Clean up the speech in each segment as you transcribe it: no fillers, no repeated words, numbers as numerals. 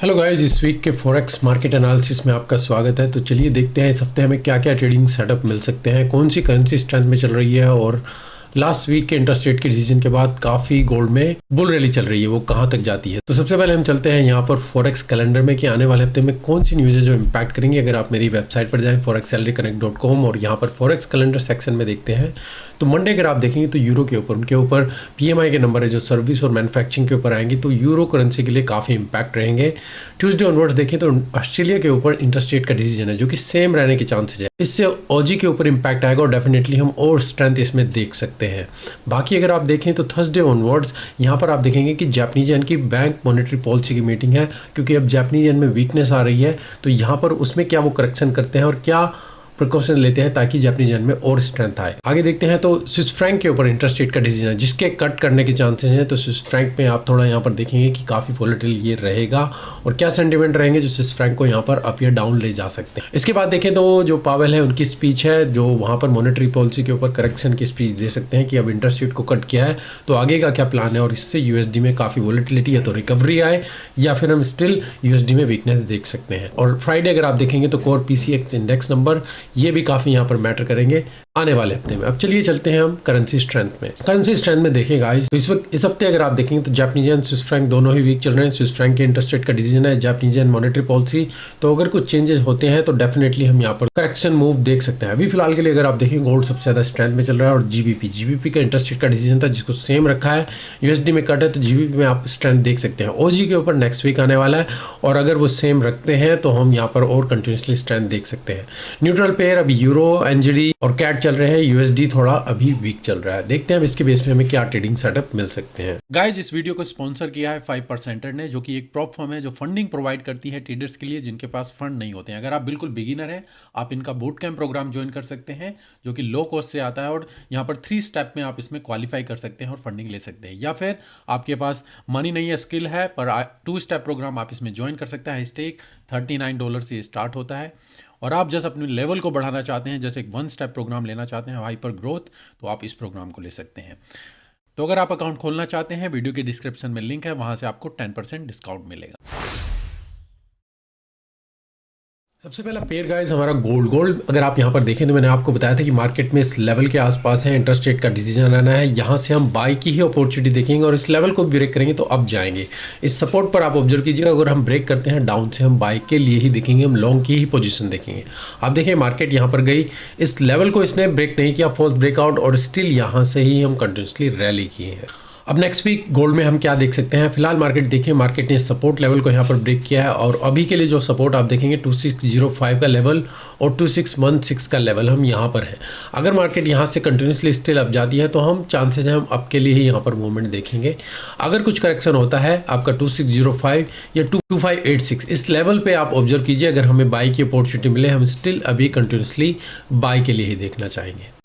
Hello guys, इस week के forex market analysis में आपका स्वागत है। तो चलिए देखते हैं इस हफ्ते हमें क्या क्या ट्रेडिंग सेटअप मिल सकते हैं, कौन सी करेंसी स्ट्रेंथ में चल रही है और लास्ट वीक के इंटरेस्ट रेट के डिसीजन के बाद काफ़ी गोल्ड में बुल रैली चल रही है, वो कहाँ तक जाती है। तो सबसे पहले हम चलते हैं यहाँ पर फॉरेक्स कैलेंडर में कि आने वाले हफ्ते में कौन सी न्यूज़ है जो इम्पैक्ट करेंगी। अगर आप मेरी वेबसाइट पर जाएं forex-salary-connect.com और यहाँ पर फॉरेक्स कैलेंडर सेक्शन में देखते हैं तो मंडे अगर आप देखेंगे तो यूरो के ऊपर उनके ऊपर PMI के नंबर है जो सर्विस और मैन्युफैक्चरिंग के ऊपर आएंगी, तो यूरो करेंसी के लिए काफ़ी इंपैक्ट रहेंगे। ट्यूसडे ऑनवर्ड्स देखें तो ऑस्ट्रेलिया के ऊपर इंटरेस्ट रेट का डिसीजन है जो कि सेम रहने के चांसेस है, इससे ऑजी के ऊपर इंपैक्ट आएगा और डेफिनेटली हम और स्ट्रेंथ इसमें देख सकते हैं। बाकी अगर आप देखें तो थर्सडे ऑनवर्ड्स यहाँ पर आप देखेंगे कि जापानीज येन की बैंक मॉनेटरी पॉलिसी की मीटिंग है, क्योंकि अब जापानीज येन में वीकनेस आ रही है, तो यहाँ पर उसमें क्या वो करेक्शन करते हैं और क्या प्रिकॉशन लेते हैं ताकि जापानीज येन में और स्ट्रेंथ आए। आगे देखते हैं तो स्विस फ्रैंक के ऊपर इंटरेस्ट रेट का डिसीजन है जिसके कट करने के चांसेस हैं, तो स्विस फ्रैंक में आप थोड़ा यहाँ पर देखेंगे कि काफ़ी वोलेटिल ये रहेगा और क्या सेंटिमेंट रहेंगे जो स्विस फ्रैंक को यहाँ पर अप या डाउन ले जा सकते हैं। इसके बाद देखें तो जो पावेल है उनकी स्पीच है जो वहाँ पर मॉनेटरी पॉलिसी के ऊपर करेक्शन की स्पीच दे सकते हैं कि अब इंटरेस्ट रेट को कट किया है तो आगे का क्या प्लान है और इससे यूएसडी में काफ़ी वोलेटिलिटी या तो रिकवरी आए या फिर हम स्टिल यूएसडी में वीकनेस देख सकते हैं। और फ्राइडे अगर आप देखेंगे तो कोर PCX इंडेक्स नंबर ये भी काफ़ी यहाँ पर मैटर करेंगे आने वाले हफ्ते में। अब चलिए चलते हैं हम करेंसी स्ट्रेंथ में। करेंसी स्ट्रेंथ में देखिएगा तो इस हफ्ते अगर आप देखेंगे तो जापानीज येन स्विस फ्रैंक दोनों ही वीक चल रहे हैं। स्विस फ्रैंक के इंटरेस्ट रेट का डिसीजन है, जापानीज येन मॉनेटरी पॉलिसी, तो अगर कुछ चेंजेस होते हैं तो डेफिनेटली हम यहाँ पर करेक्शन मूव देख सकते हैं। अभी फिलहाल के लिए अगर आप देखें गोल्ड सबसे ज़्यादा स्ट्रेंथ में चल रहा है और जीबीपी का इंटरेस्ट रेट का डिसीजन था जिसको सेम रखा है, यूएसडी में कट है तो जीबीपी में आप स्ट्रेंथ देख सकते हैं। ओजी के ऊपर नेक्स्ट वीक आने वाला है और अगर वो सेम रखते हैं तो हम यहाँ पर और कंटिन्यूसली स्ट्रेंथ देख सकते हैं। न्यूट्रल पेयर अभी यूरो, एनजीडी और कैट चल रहे हैं, यूएसडी थोड़ा अभी वीक चल रहा है। देखते हैं अब इसके बेस पे हमें क्या ट्रेडिंग सेटअप मिल सकते हैं। गाइज, इस वीडियो को स्पॉन्सर किया है 5% ने, जो कि एक प्रॉप फर्म है जो फंडिंग प्रोवाइड करती है ट्रेडर्स के लिए जिनके पास फंड नहीं होते हैं। अगर आप बिल्कुल बिगिनर हैं आप इनका बूट कैंप प्रोग्राम ज्वाइन कर सकते हैं जो कि लो कॉस्ट से आता है और यहाँ पर 3 स्टेप में आप इसमें क्वालिफाई कर सकते हैं और फंडिंग ले सकते हैं। या फिर आपके पास मनी नहीं है, स्किल है, पर 2 स्टेप प्रोग्राम आप इसमें ज्वाइन कर सकते हैं। स्टेक $39 से स्टार्ट होता है और आप जैसे अपने लेवल को बढ़ाना चाहते हैं, जैसे एक 1 स्टेप प्रोग्राम लेना चाहते हैं हाइपर ग्रोथ, तो आप इस प्रोग्राम को ले सकते हैं। तो अगर आप अकाउंट खोलना चाहते हैं वीडियो के डिस्क्रिप्शन में लिंक है, वहां से आपको 10% डिस्काउंट मिलेगा। सबसे पहला पेयर गाइस हमारा गोल्ड अगर आप यहाँ पर देखें तो मैंने आपको बताया था कि मार्केट में इस लेवल के आसपास है, इंटरेस्ट रेट का डिसीजन आना है, यहाँ से हम बाई की ही अपॉर्चुनिटी देखेंगे और इस लेवल को ब्रेक करेंगे तो अब जाएंगे। इस सपोर्ट पर आप ऑब्जर्व कीजिएगा, अगर हम ब्रेक करते हैं डाउन से हम बाई के लिए ही देखेंगे, हम लॉन्ग की ही पोजीशन देखेंगे। आप देखें मार्केट यहाँ पर गई, इस लेवल को इसने ब्रेक नहीं किया, फॉल्स ब्रेकआउट, और स्टिल यहाँ से ही हम कंटिन्यूसली रैली किए हैं। अब नेक्स्ट वीक गोल्ड में हम क्या देख सकते हैं। फिलहाल मार्केट देखिए, मार्केट ने सपोर्ट लेवल को यहाँ पर ब्रेक किया है और अभी के लिए जो सपोर्ट आप देखेंगे 2605 का लेवल और 2616 का लेवल हम यहाँ पर है। अगर मार्केट यहाँ से कंटिन्यूसली स्टिल अप जाती है तो हम चांसेस हैं हम अप के लिए ही यहाँ पर मूवमेंट देखेंगे। अगर कुछ करेक्शन होता है आपका 2605 या 2586 इस लेवल पे आप ऑब्जर्व कीजिए, अगर हमें बाई की अपॉर्चुनिटी मिले हम स्टिल अभी कंटिन्यूसली बाई के लिए ही देखना चाहेंगे।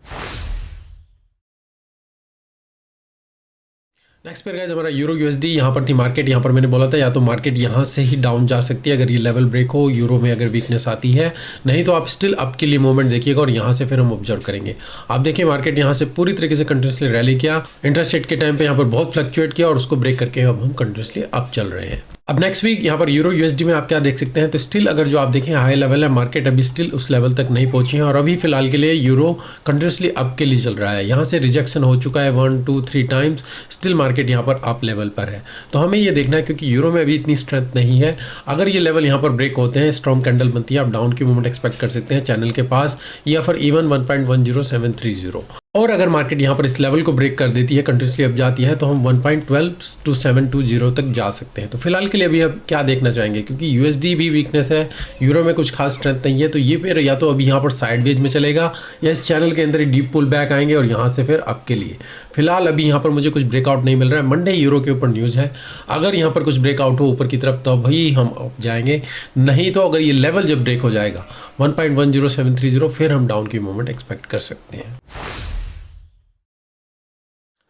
नेक्स्ट पेयर गाइस हमारा यूरो यूएसडी यहाँ पर थी मार्केट, यहाँ पर मैंने बोला था या तो मार्केट यहाँ से ही डाउन जा सकती है अगर ये लेवल ब्रेक हो, यूरो में अगर वीकनेस आती है, नहीं तो आप स्टिल अप के लिए मूवमेंट देखिएगा और यहाँ से फिर हम ऑब्जर्व करेंगे। आप देखिए मार्केट यहाँ से पूरी तरीके से कंटिन्यूसली रैली किया, इंटरेस्ट रेट के टाइम पे यहाँ पर बहुत फ्लक्चुएट किया और उसको ब्रेक करके अब हम कंटिन्यूसली अप चल रहे हैं। अब नेक्स्ट वीक यहाँ पर यूरो यूएसडी में आप क्या देख सकते हैं, तो स्टिल अगर जो आप देखें हाई लेवल है, मार्केट अभी स्टिल उस लेवल तक नहीं पहुंची है और अभी फिलहाल के लिए यूरो कंटिन्यूसली अप के लिए चल रहा है। यहाँ से रिजेक्शन हो चुका है 1 2 3 टाइम्स, स्टिल मार्केट यहाँ पर अप लेवल पर है। तो हमें ये देखना है क्योंकि यूरो में अभी इतनी स्ट्रेंथ नहीं है, अगर ये लेवल यहाँ पर ब्रेक होते हैं, स्ट्रॉन्ग कैंडल बनती है, आप डाउन की मूवमेंट एक्सपेक्ट कर सकते हैं चैनल के पास या फिर इवन 1.10730। और अगर मार्केट यहाँ पर इस लेवल को ब्रेक कर देती है, कंटिन्यूसली अप जाती है, तो हम 1.12720 तक जा सकते हैं। तो फिलहाल के लिए अभी अब क्या देखना चाहेंगे, क्योंकि यूएसडी भी वीकनेस है, यूरो में कुछ खास स्ट्रेंथ नहीं है, तो ये फिर या तो अभी यहाँ पर साइडवेज में चलेगा या इस चैनल के अंदर ही डीप पुल बैक आएंगे और यहाँ से फिर अप के लिए। फिलहाल अभी यहाँ पर मुझे कुछ ब्रेकआउट नहीं मिल रहा है। मंडे यूरो के ऊपर न्यूज़ है, अगर यहाँ पर कुछ ब्रेकआउट हो ऊपर की तरफ तो भाई हम अप जाएंगे, नहीं तो अगर ये लेवल जब ब्रेक हो जाएगा 1.10730 फिर हम डाउन की मूवमेंट एक्सपेक्ट कर सकते हैं।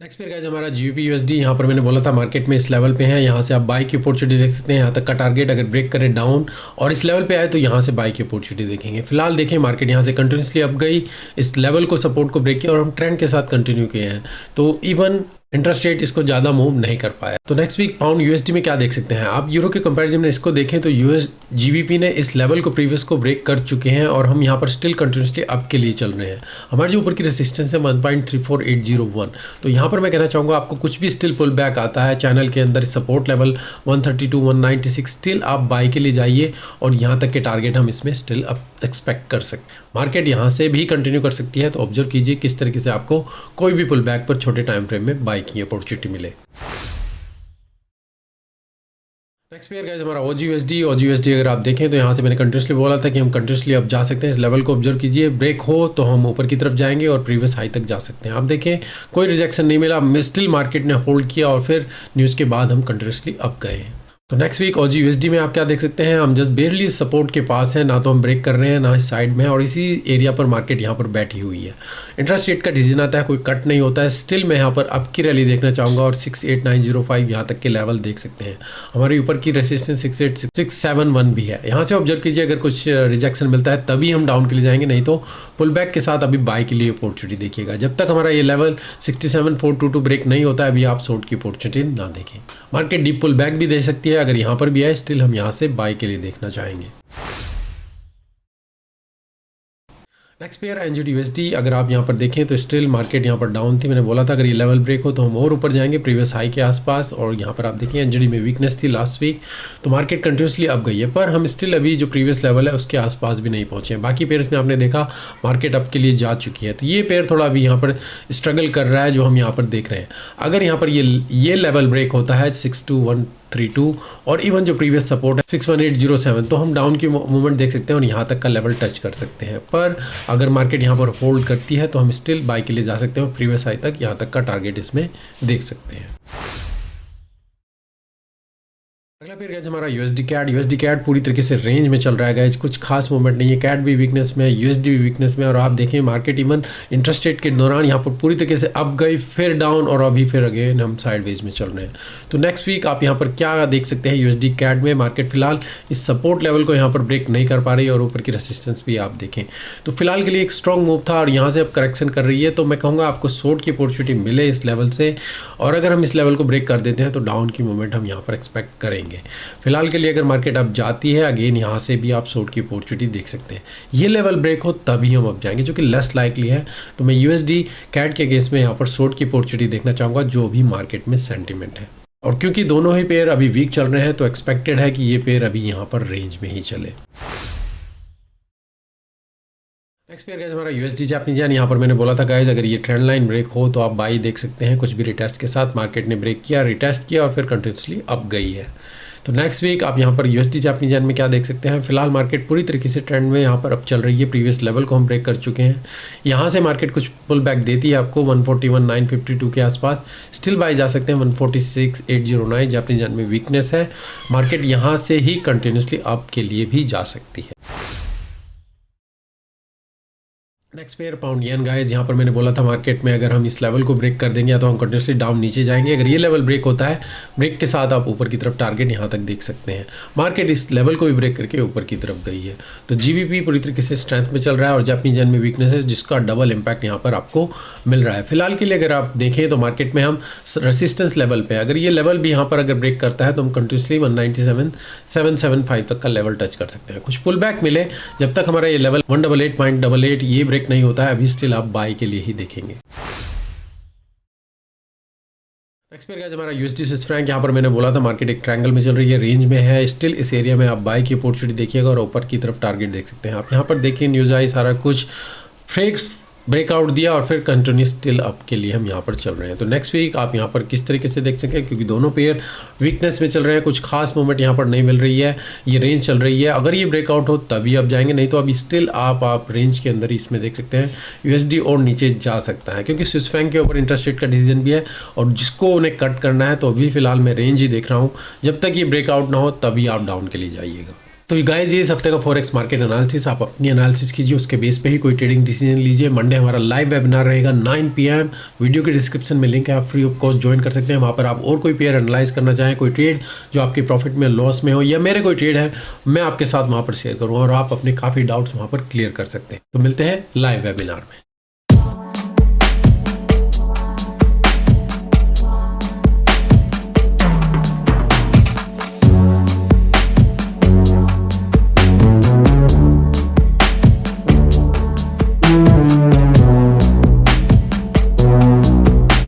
नेक्स्ट पेयर गाइस हमारा जीबीपी यूएसडी, यहाँ पर मैंने बोला था मार्केट में इस लेवल पे है, यहाँ से आप बाई की अपॉर्चुनिटी देख सकते हैं। यहाँ तक का टारगेट अगर ब्रेक करे डाउन और इस लेवल पे आए तो यहाँ से बाई की अपॉर्चुनिटी देखेंगे। फिलहाल देखें मार्केट यहाँ से कंटिन्यूसली अप गई, इस लेवल को सपोर्ट को ब्रेक किया और हम ट्रेंड के साथ कंटिन्यू किए हैं। तो इवन इंटरेस्ट रेट इसको ज़्यादा मूव नहीं कर पाया। तो नेक्स्ट वीक पाउंड यूएसडी में क्या देख सकते हैं आप, यूरो के कंपैरिजन में इसको देखें तो यूएस जीबीपी ने इस लेवल को प्रीवियस को ब्रेक कर चुके हैं और हम यहाँ पर स्टिल कंटिन्यूसली अप के लिए चल रहे हैं। हमारे जो ऊपर की रेसिस्टेंस है 1.34801, तो यहाँ पर मैं कहना चाहूँगा आपको कुछ भी स्टिल पुल बैक आता है चैनल के अंदर सपोर्ट लेवल 132 196 स्टिल आप बाई के लिए जाइए और यहाँ तक के टारगेट हम इसमें स्टिल अप एक्सपेक्ट कर सकते हैं। मार्केट यहाँ से भी कंटिन्यू कर सकती है, तो ऑब्जर्व कीजिए किस तरीके से आपको कोई भी पुल बैक पर छोटे टाइम फ्रेम में बाई की अपॉर्चुनिटी मिले। नेक्स्ट पेयर गाइस हमारा OGUSD अगर आप देखें तो यहाँ से मैंने कंटिन्यूसली बोला था कि हम कंटिन्यूसली अब जा सकते हैं। इस लेवल को ऑब्जर्व कीजिए, ब्रेक हो तो हम ऊपर की तरफ जाएंगे और प्रीवियस हाई तक जा सकते हैं। आप देखें कोई रिजेक्शन नहीं मिला, स्टिल मार्केट ने होल्ड किया और फिर न्यूज़ के बाद हम कंटिन्यूसली अप गए। तो नेक्स्ट वीक OGUSD में आप क्या देख सकते हैं, हम जस्ट बेरली सपोर्ट के पास हैं, ना तो हम ब्रेक कर रहे हैं ना इस साइड में, और इसी एरिया पर मार्केट यहाँ पर बैठी हुई है। इंटरेस्ट रेट का डिसीजन आता है, कोई कट नहीं होता है। स्टिल मैं यहाँ पर अप की रैली देखना चाहूँगा और 68905 यहाँ तक के लेवल देख सकते हैं। हमारे ऊपर की रेसिस्टेंस 68671 भी है। यहाँ से ऑब्जर्व कीजिए, अगर कुछ रिजेक्शन मिलता है तभी हम डाउन के लिए जाएंगे, नहीं तो पुल बैक के साथ अभी बाय के लिए अपॉर्चुनिटी देखिएगा। जब तक हमारा ये लेवल 67422 ब्रेक नहीं होता है अभी आप शॉर्ट की अपॉर्चुनिटी ना देखें। मार्केट डीप पुल बैक भी दे सकती है, अगर यहाँ पर भी आए स्टिल हम यहाँ से बाय के लिए देखना चाहेंगे। नेक्स्ट पेयर NZD-USD अगर आप यहाँ पर देखें तो स्टिल मार्केट यहाँ पर डाउन थी। मैंने बोला था अगर ये लेवल ब्रेक हो तो हम और ऊपर जाएंगे प्रीवियस हाई के आसपास, और यहाँ पर आप देखें NZD में वीकनेस थी लास्ट वीक, तो मार्केट कंटिन्यूसली अप गई है, पर हम स्टिल अभी जो प्रीवियस लेवल है उसके आसपास भी नहीं पहुँचे हैं। बाकी पेयर्स में आपने देखा मार्केट अप के लिए जा चुकी है, तो ये पेयर थोड़ा अभी यहाँ पर स्ट्रगल कर रहा है जो हम यहाँ पर देख रहे हैं। अगर यहाँ पर ये लेवल ब्रेक होता है 62132 और इवन जो प्रीवियस सपोर्ट है 61807, तो हम डाउन की मूवमेंट देख सकते हैं और यहाँ तक का लेवल टच कर सकते हैं। पर अगर मार्केट यहाँ पर होल्ड करती है तो हम स्टिल बाय के लिए जा सकते हैं और प्रीवियस हाई तक यहाँ तक का टारगेट इसमें देख सकते हैं। अगला पेयर गाइस हमारा USD CAD पूरी तरीके से रेंज में चल रहा है गाइस, कुछ खास मूवमेंट नहीं है। CAD भी वीकनेस में है, USD भी वीकनेस में, और आप देखें मार्केट इवन इंटरेस्ट रेट के दौरान यहाँ पर पूरी तरीके से अप गई, फिर डाउन, और अभी फिर अगेन हम साइडवेज में चल रहे हैं। तो नेक्स्ट वीक आप यहाँ पर क्या देख सकते हैं USD CAD में, मार्केट फिलहाल इस सपोर्ट लेवल को यहाँ पर ब्रेक नहीं कर पा रही और ऊपर की रेसिस्टेंस भी आप देखें तो फिलहाल के लिए एक स्ट्रॉन्ग मूव था और यहाँ से अब करेक्शन कर रही है। तो मैं कहूँगा आपको शॉर्ट की अपॉर्चुनिटी मिले इस लेवल से, और अगर हम इस लेवल को ब्रेक कर देते हैं तो डाउन की मूवमेंट हम यहाँ पर एक्सपेक्ट करेंगे। फिलहाल के लिए अगर मार्केट अब जाती है अगेन यहाँ से भी आप शॉर्ट की अपॉर्चुनिटी देख सकते हैं। ये लेवल ब्रेक हो तभी हम अब जाएंगे, जो कि लेस लाइकली है। तो मैं USD CAD के केस में यहाँ पर शॉर्ट की अपॉर्चुनिटी देखना चाहूँगा जो भी मार्केट में सेंटीमेंट है, और क्योंकि दोनों ही पेयर अभी वीक चल रहे हैं तो एक्सपेक्टेड है कि ये पेयर अभी यहाँ पर रेंज में ही चले। नेक्स्ट पेयर गाइस हमारा USD जापानीज येन, यहाँ पर मैंने बोला था गाइस अगर ये ट्रेंड लाइन ब्रेक हो तो आप बाई देख सकते हैं। कुछ भी रिटेस्ट के साथ मार्केट ने ब्रेक किया, रिटेस्ट किया और फिर कंटिन्यूसली अप गई है। तो नेक्स्ट वीक आप यहाँ पर USD जापानीज येन में क्या देख सकते हैं, फिलहाल मार्केट पूरी तरीके से ट्रेंड में यहाँ पर अब चल रही है। प्रीवियस लेवल को हम ब्रेक कर चुके हैं, यहाँ से मार्केट कुछ पुल बैक देती है आपको 141,952 के आसपास, स्टिल बाई जा सकते हैं। 146,809 जापानीज येन में वीकनेस है, मार्केट यहाँ से ही कंटिन्यूसली अप के लिए भी जा सकती है। नेक्स्ट पेयर पाउंड येन गाइस, यहाँ पर मैंने बोला था मार्केट में अगर हम इस लेवल को ब्रेक कर देंगे तो हम कंटिन्यूसली डाउन नीचे जाएंगे। अगर ये लेवल ब्रेक होता है, ब्रेक के साथ आप ऊपर की तरफ टारगेट यहाँ तक देख सकते हैं। मार्केट इस लेवल को भी ब्रेक करके ऊपर की तरफ गई है, तो GBP पूरी तरीके से स्ट्रेंथ में चल रहा है और जापानीज येन में वीकनेस है, जिसका डबल इम्पैक्ट यहाँ पर आपको मिल रहा है। फिलहाल के लिए अगर आप देखें तो मार्केट में हम रेसिस्टेंस लेवल पे, अगर ये लेवल भी यहाँ पर अगर ब्रेक करता है तो हम कंटिन्यूसली 197,775 तक का लेवल टच कर सकते हैं। कुछ पुल बैक मिले, जब तक हमारा ये लेवल 188.88 ये ब्रेक नहीं होता है अभी स्टिल आप बाय के लिए ही देखेंगे। नेक्स्ट पेयर गाइस हमारा USD स्विस फ्रैंक, यहाँ पर मैंने बोला था मार्केट एक ट्रायंगल में चल रही है, रेंज में है, स्टिल इस एरिया में आप बाय की अपॉर्चुनिटी देखिएगा और ऊपर की तरफ टारगेट देख सकते हैं। आप यहाँ पर देखिए न्यूज़ आई, सारा कुछ फ्रेक्स ब्रेकआउट दिया और फिर कंटिन्यू स्टिल अप के लिए हम यहाँ पर चल रहे हैं। तो नेक्स्ट वीक आप यहाँ पर किस तरीके से देख सकें, क्योंकि दोनों पेयर वीकनेस में चल रहे हैं, कुछ खास मूवमेंट यहाँ पर नहीं मिल रही है, ये रेंज चल रही है। अगर ये ब्रेकआउट हो तभी आप जाएंगे, नहीं तो अभी स्टिल आप रेंज के अंदर ही इसमें देख सकते हैं USD और नीचे जा सकता है, क्योंकि स्विस फ्रैंक के ऊपर इंटरेस्ट रेट का डिसीजन भी है और जिसको उन्हें कट करना है। तो अभी फिलहाल मैं रेंज ही देख रहा हूँ, जब तक ये ब्रेकआउट ना हो तभी आप डाउन के लिए जाइएगा। तो गाइस ये इस हफ्ते का फॉरेक्स मार्केट एनालिसिस, आप अपनी एनालिसिस कीजिए, उसके बेस पे ही कोई ट्रेडिंग डिसीजन लीजिए। मंडे हमारा लाइव वेबिनार रहेगा 9 PM, वीडियो के डिस्क्रिप्शन में लिंक है, आप फ्री ऑफ कॉस्ट ज्वाइन कर सकते हैं। वहाँ पर आप और कोई पेयर एनालाइज करना चाहें, कोई ट्रेड जो आपके प्रॉफिट में लॉस में हो, या मेरे कोई ट्रेड है मैं आपके साथ वहाँ पर शेयर करूँगा और आप अपने काफ़ी डाउट्स वहाँ पर क्लियर कर सकते हैं। तो मिलते हैं लाइव वेबिनार में।